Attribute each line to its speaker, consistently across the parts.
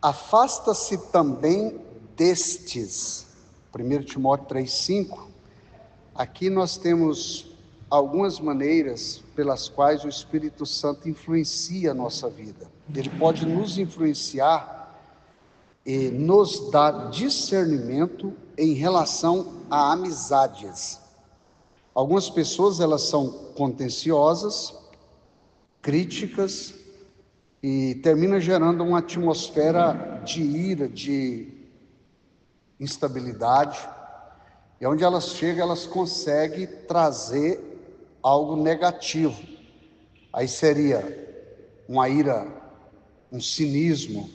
Speaker 1: Afasta-se também destes. 1 Timóteo 3,5. Aqui nós temos algumas maneiras pelas quais o Espírito Santo influencia a nossa vida. Ele pode nos influenciar e nos dar discernimento em relação a amizades. Algumas pessoas, elas são contenciosas, críticas, e termina gerando uma atmosfera de ira, de instabilidade, e onde elas chegam, elas conseguem trazer algo negativo. Aí seria uma ira, um cinismo.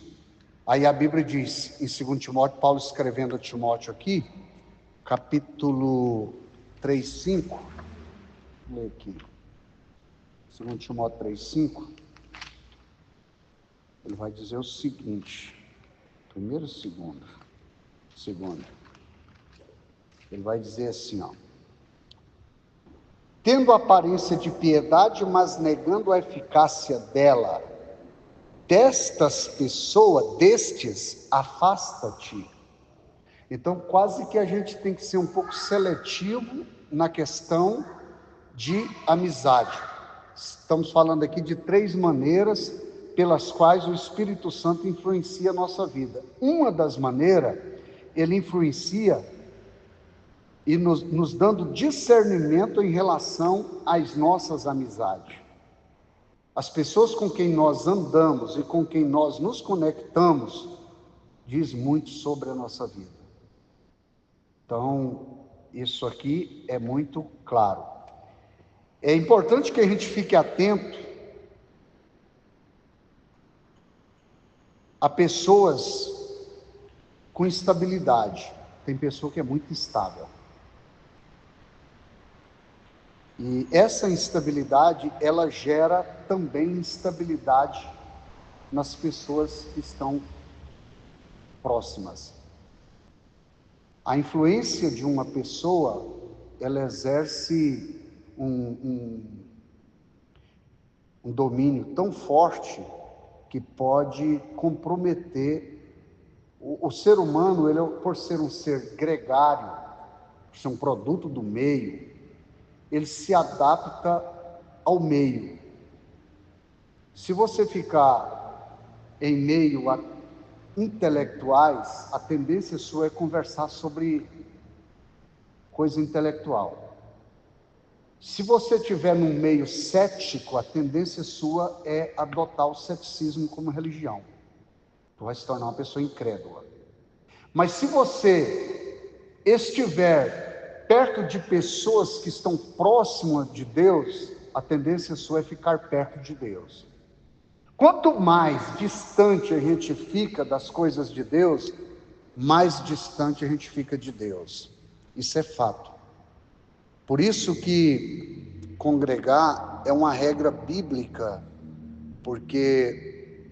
Speaker 1: Aí a Bíblia diz, em 2 Timóteo, Paulo escrevendo a Timóteo aqui, capítulo 3,5, vou ler aqui, 2 Timóteo 3,5, ele vai dizer o seguinte, primeiro, segundo, ele vai dizer assim, tendo aparência de piedade, mas negando a eficácia dela, destes, afasta-te. Então, quase que a gente tem que ser um pouco seletivo na questão de amizade. Estamos falando aqui de 3 maneiras pelas quais o Espírito Santo influencia a nossa vida. Uma das maneiras, ele influencia e nos dando discernimento em relação às nossas amizades. As pessoas com quem nós andamos e com quem nós nos conectamos, diz muito sobre a nossa vida. Então, isso aqui é muito claro. É importante que a gente fique atento a pessoas com instabilidade. Tem pessoa que é muito instável. E essa instabilidade, ela gera também instabilidade nas pessoas que estão próximas. A influência de uma pessoa, ela exerce um domínio tão forte que pode comprometer o ser humano. Ele, por ser um ser gregário, por ser um produto do meio, ele se adapta ao meio. Se você ficar em meio a intelectuais, a tendência sua é conversar sobre coisa intelectual. Se você estiver num meio cético, a tendência sua é adotar o ceticismo como religião. Tu vai se tornar uma pessoa incrédula. Mas se você estiver perto de pessoas que estão próximas de Deus, a tendência sua é ficar perto de Deus. Quanto mais distante a gente fica das coisas de Deus, mais distante a gente fica de Deus. Isso é fato. Por isso que congregar é uma regra bíblica, porque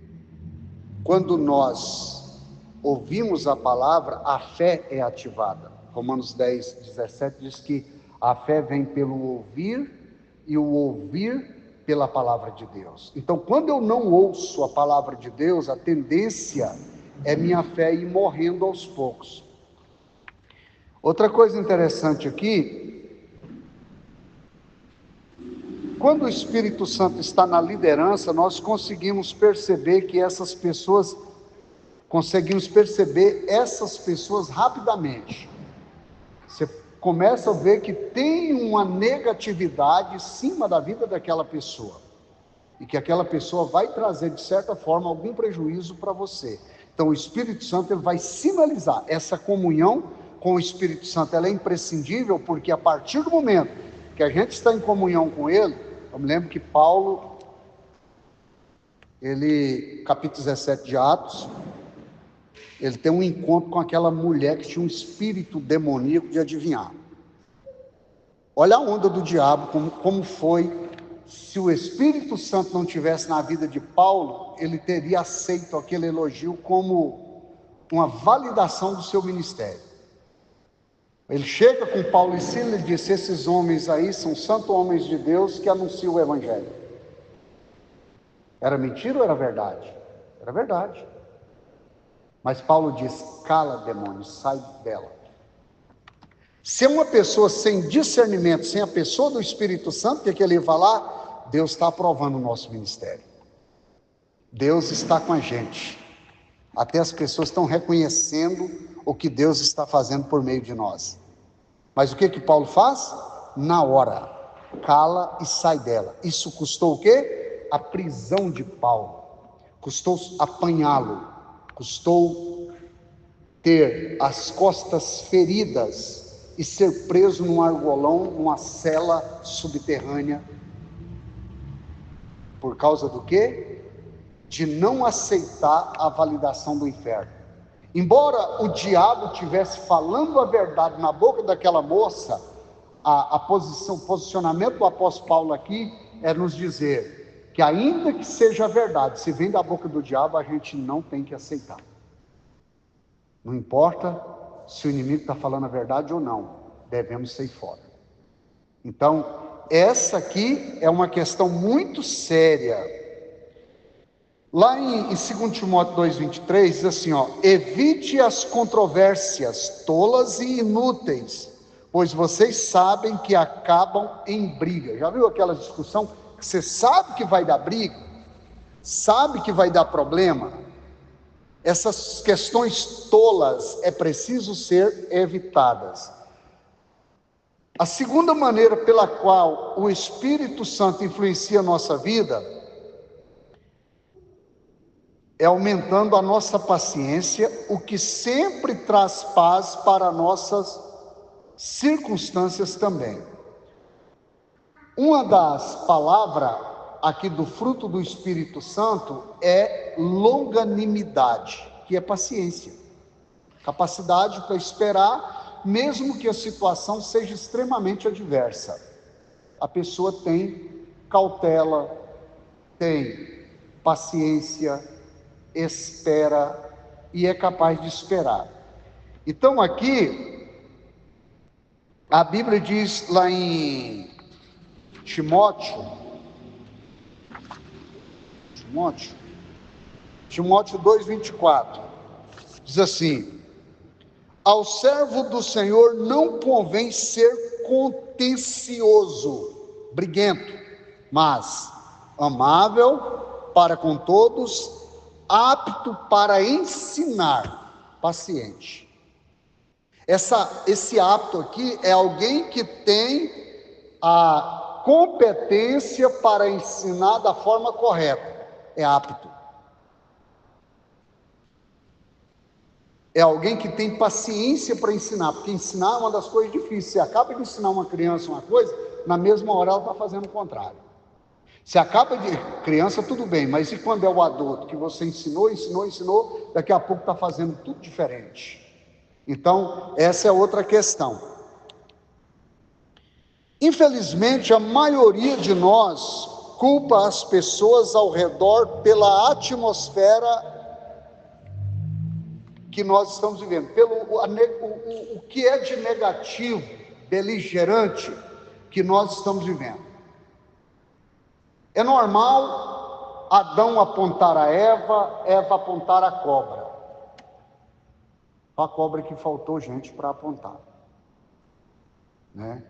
Speaker 1: quando nós ouvimos a palavra, a fé é ativada. Romanos 10:17 diz que a fé vem pelo ouvir e o ouvir pela palavra de Deus. Então, quando eu não ouço a palavra de Deus, a tendência é minha fé ir morrendo aos poucos. Outra coisa interessante aqui, quando o Espírito Santo está na liderança, nós conseguimos perceber essas pessoas rapidamente. Você começa a ver que tem uma negatividade em cima da vida daquela pessoa, e que aquela pessoa vai trazer, de certa forma, algum prejuízo para você. Então, o Espírito Santo, ele vai sinalizar. Essa comunhão com o Espírito Santo, ela é imprescindível, porque a partir do momento que a gente está em comunhão com ele, eu me lembro que Paulo, capítulo 17 de Atos, ele tem um encontro com aquela mulher que tinha um espírito demoníaco de adivinhar. Olha a onda do diabo, como foi. Se o Espírito Santo não tivesse na vida de Paulo, ele teria aceito aquele elogio como uma validação do seu ministério. Ele chega com Paulo e Silas e diz: esses homens aí são santos homens de Deus que anunciam o Evangelho. Era mentira ou era verdade? Era verdade. Mas Paulo diz: cala, demônio, sai dela. Se é uma pessoa sem discernimento, sem a pessoa do Espírito Santo, o que ele vai falar? Deus está aprovando o nosso ministério. Deus está com a gente. Até as pessoas estão reconhecendo o que Deus está fazendo por meio de nós. Mas o que Paulo faz? Na hora, cala e sai dela. Isso custou o quê? A prisão de Paulo. Custou apanhá-lo. Custou ter as costas feridas e ser preso num argolão, numa cela subterrânea. Por causa do quê? De não aceitar a validação do inferno. Embora o diabo estivesse falando a verdade na boca daquela moça, o posicionamento do apóstolo Paulo aqui é nos dizer que, ainda que seja verdade, se vem da boca do diabo, a gente não tem que aceitar. Não importa se o inimigo está falando a verdade ou não, devemos sair fora. Então, essa aqui é uma questão muito séria. Lá em 2 Timóteo 2,23, diz assim, evite as controvérsias tolas e inúteis, pois vocês sabem que acabam em briga. Já viu aquela discussão que você sabe que vai dar briga? Sabe que vai dar problema? Essas questões tolas é preciso ser evitadas. A segunda maneira pela qual o Espírito Santo influencia a nossa vida é aumentando a nossa paciência, o que sempre traz paz para nossas circunstâncias também. Uma das palavras aqui do fruto do Espírito Santo é longanimidade, que é paciência. Capacidade para esperar, mesmo que a situação seja extremamente adversa. A pessoa tem cautela, tem paciência, espera e é capaz de esperar. Então aqui a Bíblia diz lá em Timóteo 2,24, diz assim: ao servo do Senhor não convém ser contencioso, briguento, mas amável para com todos, apto para ensinar, paciente. Esse apto aqui é alguém que tem a competência para ensinar da forma correta, é apto. É alguém que tem paciência para ensinar, porque ensinar é uma das coisas difíceis. Você acaba de ensinar uma criança uma coisa, na mesma hora ela está fazendo o contrário. Você acaba de criança, tudo bem, mas e quando é o adulto que você ensinou, daqui a pouco está fazendo tudo diferente. Então, essa é outra questão. Infelizmente, a maioria de nós culpa as pessoas ao redor pela atmosfera que nós estamos vivendo, pelo o que é de negativo, beligerante que nós estamos vivendo. É normal Adão apontar a Eva, Eva apontar a cobra. A cobra que faltou gente para apontar, né?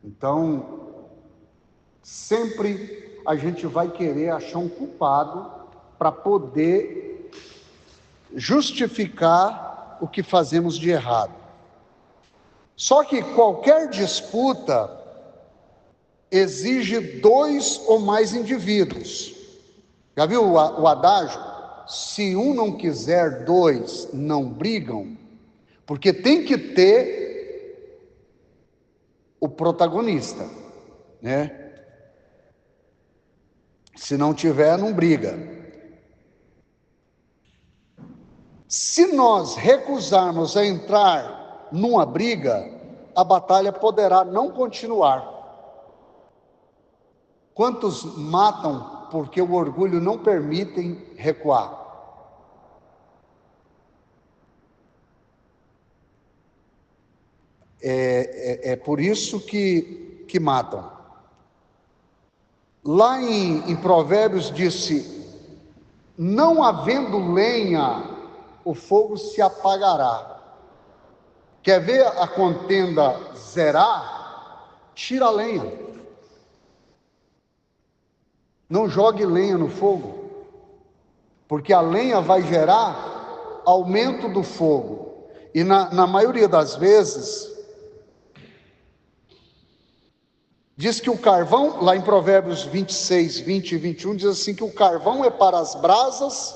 Speaker 1: Então, sempre a gente vai querer achar um culpado para poder justificar o que fazemos de errado. Só que qualquer disputa exige 2 ou mais indivíduos. Já viu o adágio? Se um não quiser, 2 não brigam, porque tem que ter o protagonista, né? Se não tiver, não briga. Se nós recusarmos a entrar numa briga, a batalha poderá não continuar. Quantos matam porque o orgulho não permitem recuar? É por isso que matam. Lá em Provérbios disse: não havendo lenha, o fogo se apagará. Quer ver a contenda zerar? Tira a lenha. Não jogue lenha no fogo, porque a lenha vai gerar aumento do fogo. E na maioria das vezes, diz que o carvão, lá em Provérbios 26, 20 e 21, diz assim que o carvão é para as brasas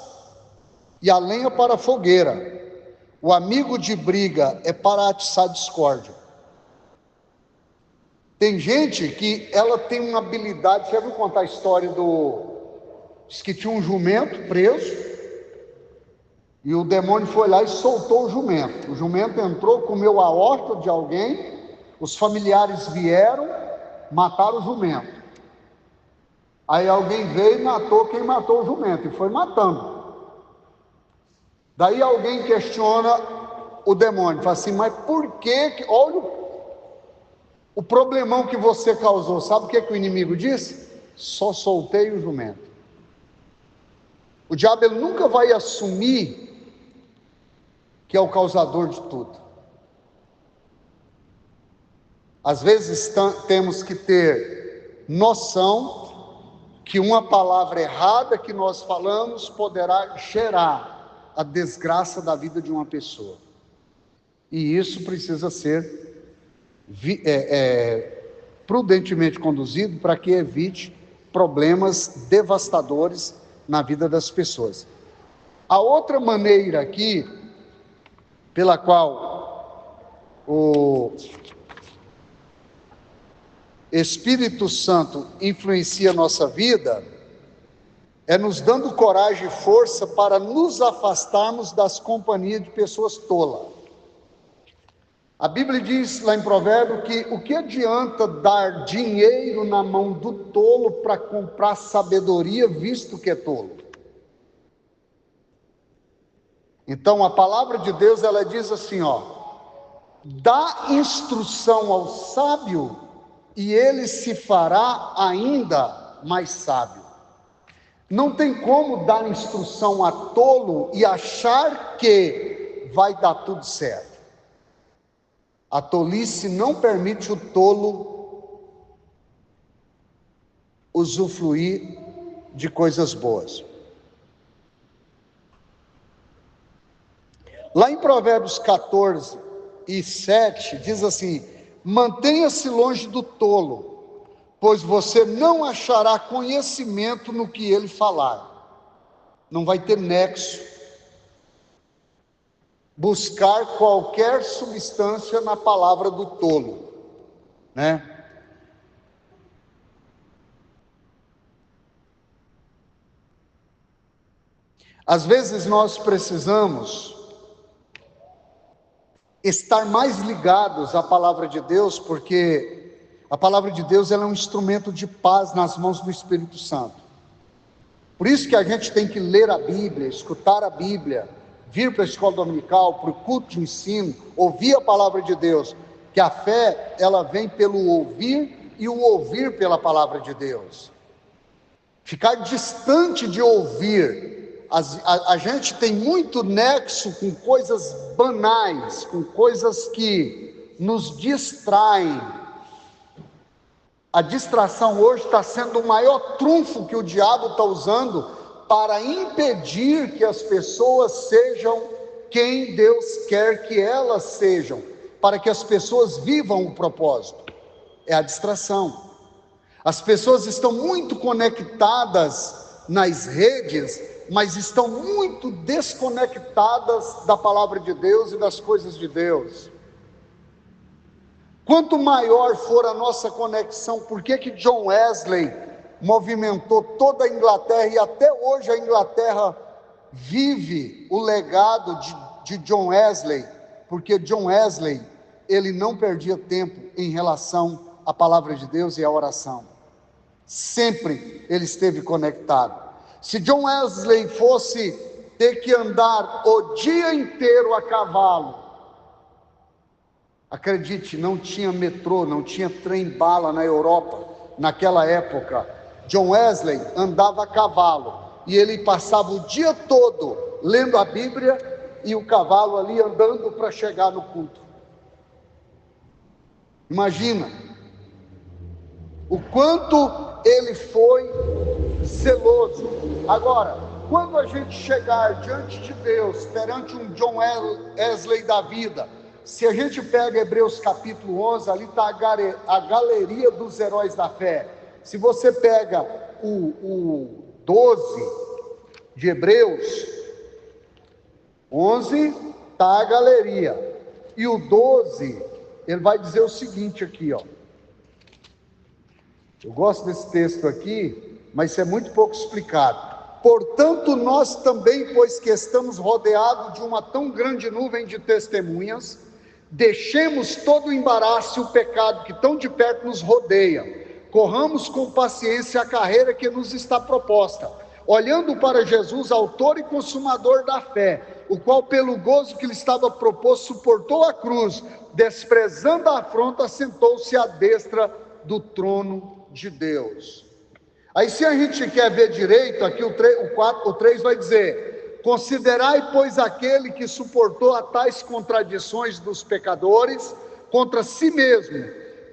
Speaker 1: e a lenha para a fogueira. O amigo de briga é para atiçar discórdia. Tem gente que ela tem uma habilidade, você já viu contar a história diz que tinha um jumento preso, e o demônio foi lá e soltou o jumento. O jumento entrou, comeu a horta de alguém, os familiares vieram, mataram o jumento. Aí alguém veio e matou quem matou o jumento, e foi matando. Daí alguém questiona o demônio, fala assim, mas por que, olha o problemão que você causou. Sabe o que o inimigo disse? Só soltei o jumento. O diabo ele nunca vai assumir que é o causador de tudo. Às vezes temos que ter noção que uma palavra errada que nós falamos poderá gerar a desgraça da vida de uma pessoa. E isso precisa ser prudentemente conduzido para que evite problemas devastadores na vida das pessoas. A outra maneira aqui, pela qual o Espírito Santo influencia a nossa vida, é nos dando coragem e força para nos afastarmos das companhias de pessoas tolas. A Bíblia diz lá em Provérbio que o que adianta dar dinheiro na mão do tolo para comprar sabedoria, visto que é tolo? Então a palavra de Deus ela diz assim, dá instrução ao sábio e ele se fará ainda mais sábio. Não tem como dar instrução a tolo e achar que vai dar tudo certo. A tolice não permite o tolo usufruir de coisas boas. Lá em Provérbios 14 e 7, diz assim, mantenha-se longe do tolo, pois você não achará conhecimento no que ele falar. Não vai ter nexo. Buscar qualquer substância na palavra do tolo, né? Às vezes nós precisamos estar mais ligados à palavra de Deus, porque a palavra de Deus ela é um instrumento de paz nas mãos do Espírito Santo. Por isso que a gente tem que ler a Bíblia, escutar a Bíblia, vir para a escola dominical, para o culto de ensino, ouvir a palavra de Deus, que a fé, ela vem pelo ouvir e o ouvir pela palavra de Deus. Ficar distante de ouvir, a gente tem muito nexo com coisas banais, com coisas que nos distraem. A distração hoje está sendo o maior trunfo que o diabo está usando para impedir que as pessoas sejam quem Deus quer que elas sejam, para que as pessoas vivam o propósito. É a distração. As pessoas estão muito conectadas nas redes, mas estão muito desconectadas da palavra de Deus e das coisas de Deus. Quanto maior for a nossa conexão, por que John Wesley movimentou toda a Inglaterra, e até hoje a Inglaterra vive o legado de John Wesley, porque John Wesley, ele não perdia tempo em relação à palavra de Deus e à oração. Sempre ele esteve conectado. Se John Wesley fosse ter que andar o dia inteiro a cavalo, acredite, não tinha metrô, não tinha trem-bala na Europa, naquela época. John Wesley andava a cavalo, e ele passava o dia todo lendo a Bíblia e o cavalo ali andando para chegar no culto. Imagina o quanto ele foi zeloso. Agora, quando a gente chegar diante de Deus, perante um John Wesley da vida, se a gente pega Hebreus capítulo 11, ali está a galeria dos heróis da fé. Se você pega o 12 de Hebreus 11, está a galeria. E o 12, ele vai dizer o seguinte aqui, ó. Eu gosto desse texto aqui, mas isso é muito pouco explicado. Portanto, nós também, pois que estamos rodeados de uma tão grande nuvem de testemunhas, deixemos todo o embaraço e o pecado que tão de perto nos rodeia. Corramos com paciência a carreira que nos está proposta, olhando para Jesus, autor e consumador da fé, o qual pelo gozo que lhe estava proposto suportou a cruz, desprezando a afronta, sentou-se à destra do trono de Deus. Aí, se a gente quer ver direito, aqui o 3 vai dizer: considerai, pois, aquele que suportou a tais contradições dos pecadores contra si mesmo,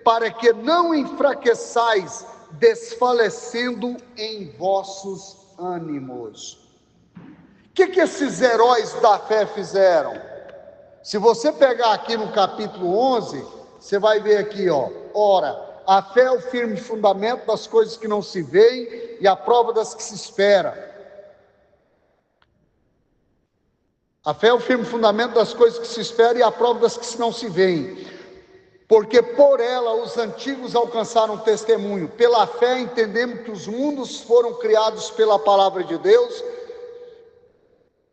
Speaker 1: para que não enfraqueçais, desfalecendo em vossos ânimos. O que esses heróis da fé fizeram? Se você pegar aqui no capítulo 11, você vai ver aqui, ó. Ora, a fé é o firme fundamento das coisas que não se veem e a prova das que se espera. A fé é o firme fundamento das coisas que se espera e a prova das que não se veem. Porque por ela os antigos alcançaram testemunho. Pela fé entendemos que os mundos foram criados pela palavra de Deus,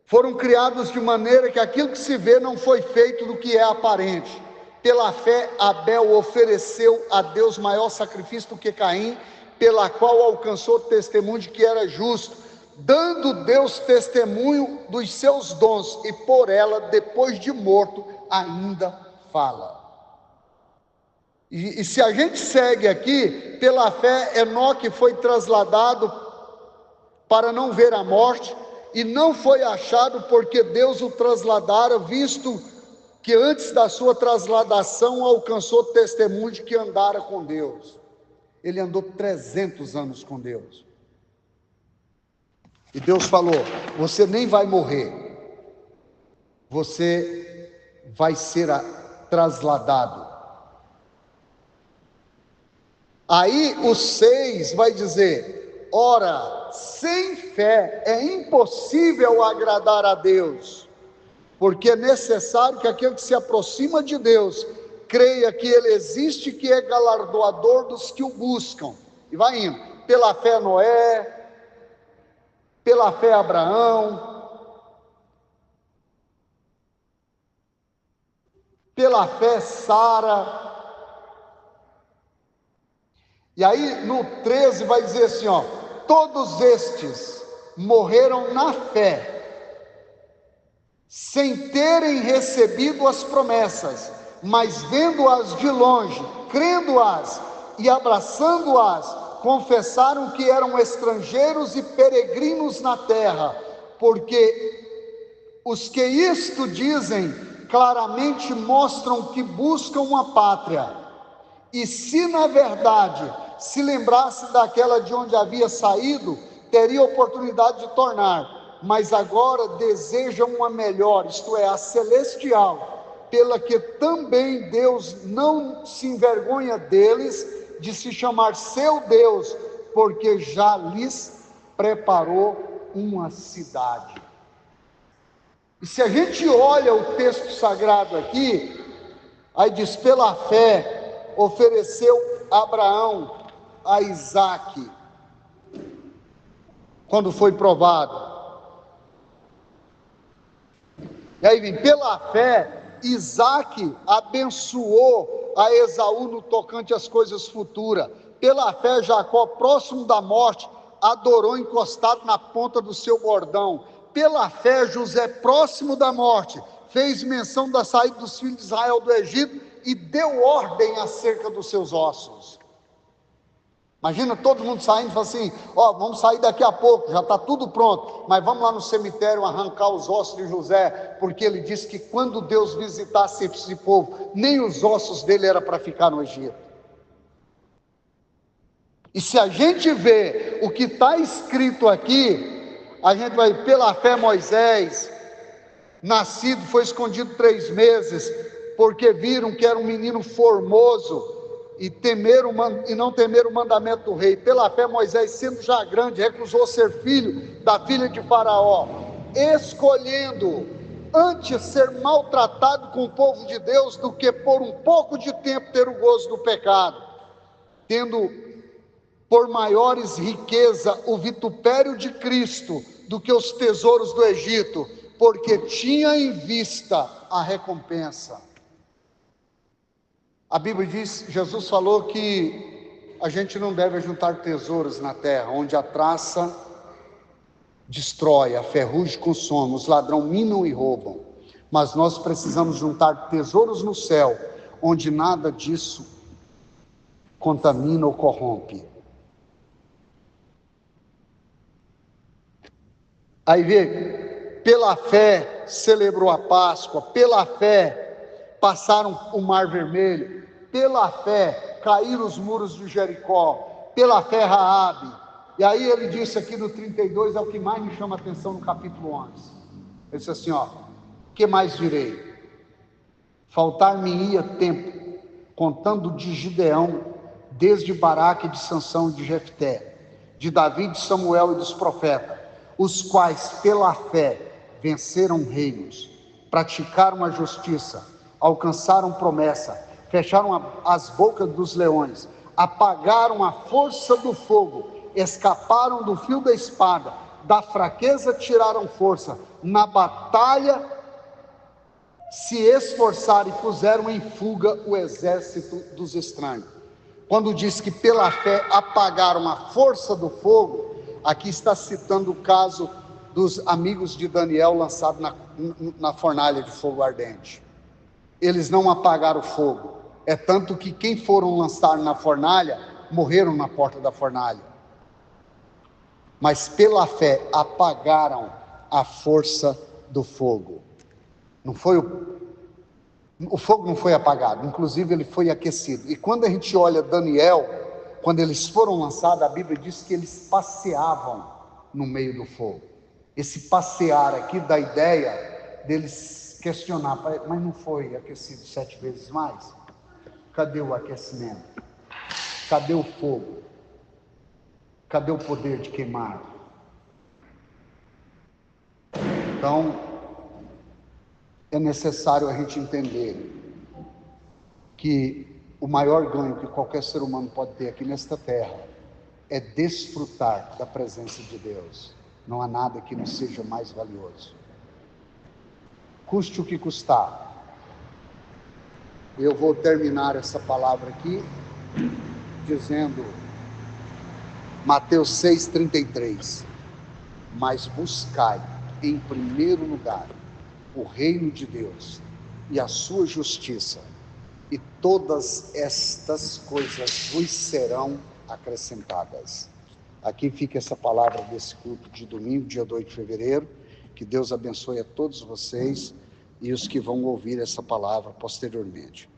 Speaker 1: foram criados de maneira que aquilo que se vê não foi feito do que é aparente. Pela fé Abel ofereceu a Deus maior sacrifício do que Caim, pela qual alcançou testemunho de que era justo, dando Deus testemunho dos seus dons, e por ela, depois de morto, ainda fala. E se a gente segue aqui, pela fé Enoque foi trasladado para não ver a morte, e não foi achado porque Deus o trasladara, visto que antes da sua trasladação alcançou testemunho de que andara com Deus. Ele andou 300 anos com Deus. E Deus falou: você nem vai morrer, você vai ser trasladado. Aí o 6 vai dizer: ora, sem fé é impossível agradar a Deus, porque é necessário que aquele que se aproxima de Deus creia que Ele existe, que é galardoador dos que o buscam. E vai indo, pela fé Noé, pela fé Abraão, pela fé Sara. E aí no 13 vai dizer assim, ó: todos estes morreram na fé, sem terem recebido as promessas, mas vendo-as de longe, crendo-as e abraçando-as, confessaram que eram estrangeiros e peregrinos na terra, porque os que isto dizem claramente mostram que buscam uma pátria. E se na verdade se lembrasse daquela de onde havia saído, teria oportunidade de tornar, mas agora desejam uma melhor, isto é, a celestial, pela que também Deus não se envergonha deles, de se chamar seu Deus, porque já lhes preparou uma cidade. E se a gente olha o texto sagrado aqui, aí diz: pela fé ofereceu Abraão a Isaque, quando foi provado. E aí vem: pela fé Isaque abençoou a Esaú no tocante às coisas futuras. Pela fé Jacó, próximo da morte, adorou encostado na ponta do seu bordão. Pela fé José, próximo da morte, fez menção da saída dos filhos de Israel do Egito e deu ordem acerca dos seus ossos. Imagina todo mundo saindo e falando assim: ó, vamos sair daqui a pouco, já está tudo pronto, mas vamos lá no cemitério arrancar os ossos de José, porque ele disse que quando Deus visitasse esse povo, nem os ossos dele era para ficar no Egito. E se a gente vê o que está escrito aqui, a gente vai, pela fé Moisés, nascido, foi escondido 3 meses, porque viram que era um menino formoso, e não temeram o mandamento do rei. Pela fé Moisés, sendo já grande, recusou ser filho da filha de Faraó, escolhendo antes ser maltratado com o povo de Deus, do que por um pouco de tempo ter o gozo do pecado, tendo por maiores riqueza o vitupério de Cristo do que os tesouros do Egito, porque tinha em vista a recompensa. A Bíblia diz, Jesus falou que a gente não deve juntar tesouros na terra, onde a traça destrói, a ferrugem consome, os ladrões minam e roubam. Mas nós precisamos juntar tesouros no céu, onde nada disso contamina ou corrompe. Aí vê, pela fé celebrou a Páscoa, pela fé passaram o Mar Vermelho, pela fé caíram os muros de Jericó, pela fé Raabe. E aí ele disse aqui no 32, é o que mais me chama a atenção no capítulo 11. Ele disse assim, ó: que mais direi? Faltar-me-ia tempo, contando de Gideão, desde Baraque, de Sansão e de Jefté, de Davi, de Samuel e dos profetas, os quais pela fé venceram reinos, praticaram a justiça, alcançaram promessa, fecharam as bocas dos leões, apagaram a força do fogo, escaparam do fio da espada, da fraqueza tiraram força, na batalha se esforçaram e puseram em fuga o exército dos estranhos. Quando diz que pela fé apagaram a força do fogo, aqui está citando o caso dos amigos de Daniel lançados na fornalha de fogo ardente. Eles não apagaram o fogo, é tanto que quem foram lançar na fornalha, morreram na porta da fornalha. Mas pela fé apagaram a força do fogo. Não foi o fogo não foi apagado, inclusive ele foi aquecido. E quando a gente olha Daniel, quando eles foram lançados, a Bíblia diz que eles passeavam no meio do fogo. Esse passear aqui dá a ideia deles questionar, mas não foi aquecido 7 vezes mais? Cadê o aquecimento? Cadê o fogo? Cadê o poder de queimar? Então, é necessário a gente entender que o maior ganho que qualquer ser humano pode ter aqui nesta terra é desfrutar da presença de Deus. Não há nada que não seja mais valioso. Custe o que custar. Eu vou terminar essa palavra aqui dizendo Mateus 6,33: mas buscai em primeiro lugar o reino de Deus e a sua justiça, e todas estas coisas vos serão acrescentadas. Aqui fica essa palavra desse culto de domingo, dia 2 de fevereiro. Que Deus abençoe a todos vocês e os que vão ouvir essa palavra posteriormente.